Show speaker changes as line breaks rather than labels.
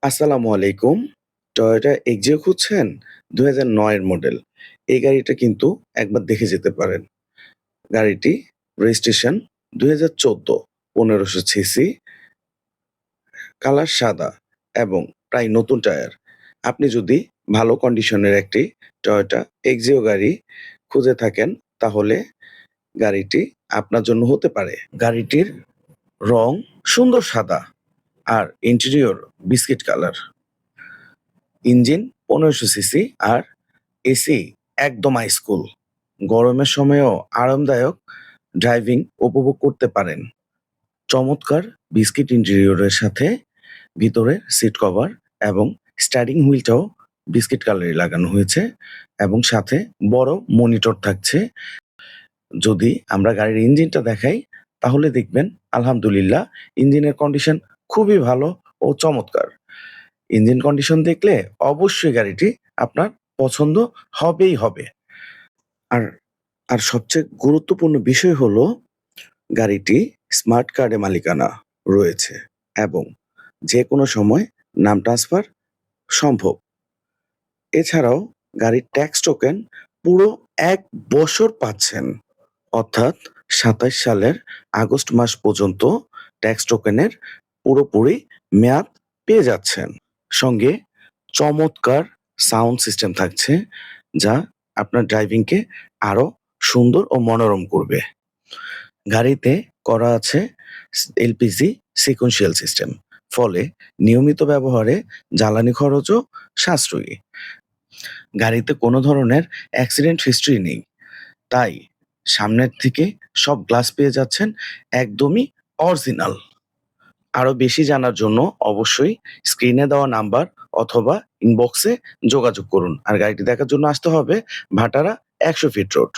আসসালামু আলাইকুম। Toyota Axio খুঁজছেন? ২০০৯ এর মডেল। এই গাড়িটা কিন্তু একবার দেখে যেতে পারেন। গাড়িটি রেজিস্ট্রেশন ২০১৪, ১৫০০ সিসি, কালার সাদা এবং প্রায় নতুন টায়ার। আপনি যদি ভালো কন্ডিশনের একটি টয়োটা এক্সিও গাড়ি খুঁজে থাকেন, তাহলে গাড়িটি আপনার জন্য হতে পারে। গাড়িটির রং সুন্দর সাদা আর interior biscuit colour. Engine ১৫০০ CC আর এসি একদম আইস-কুল। গরমের সময়েও আরামদায়ক ড্রাইভিং উপভোগ করতে পারেন। চমৎকার বিস্কিট ইন্টেরিয়রের সাথে ভিতরে সিট কভার এবং স্টিয়ারিং হুইলটাও বিস্কিট কালারে লাগানো হয়েছে এবং সাথে বড় মনিটর থাকছে। যদি আমরা গাড়ির ইঞ্জিনটা দেখাই, তাহলে দেখবেন আলহামদুলিল্লাহ ইঞ্জিনের কন্ডিশন খুবই ভালো ও চমৎকার। ইঞ্জিন কন্ডিশন দেখলে অবশ্যই গাড়িটি আপনার পছন্দ হবেই হবে। আর আর সবচেয়ে গুরুত্বপূর্ণ বিষয় হলো গাড়িটি স্মার্ট কার্ডে মালিকানা রয়েছে এবং যেকোনো সময় নাম ট্রান্সফার সম্ভব। এছাড়াও গাড়ির ট্যাক্স টোকেন পুরো ১ বছর পাচ্ছেন। অর্থাৎ ২৭ সালের আগস্ট মাস পর্যন্ত ট্যাক্স টোকেনের পুরোপুরি মেয়াদ পেয়ে যাচ্ছেন। সঙ্গে চমৎকার সাউন্ড সিস্টেম থাকছে, যা আপনার ড্রাইভিংকে আরো সুন্দর ও মনোরম করবে। গাড়িতে করা আছে এলপিজি সিকোয়েন্সিয়াল সিস্টেম। ফলে নিয়মিত ব্যবহারে জ্বালানি খরচও সাশ্রয়ী। গাড়িতে কোনো ধরনের অ্যাক্সিডেন্ট হিস্ট্রি নেই। তাই সামনের থেকে সব গ্লাস পেয়ে যাচ্ছেন একদমই অরিজিনাল। আরো বেশি জানার জন্য অবশ্যই স্ক্রিনে দেওয়া নাম্বার অথবা ইনবক্সে যোগাযোগ করুন। আর গাড়িটি দেখার জন্য আসতে হবে ভাটারা ১০০ ফিট রোড।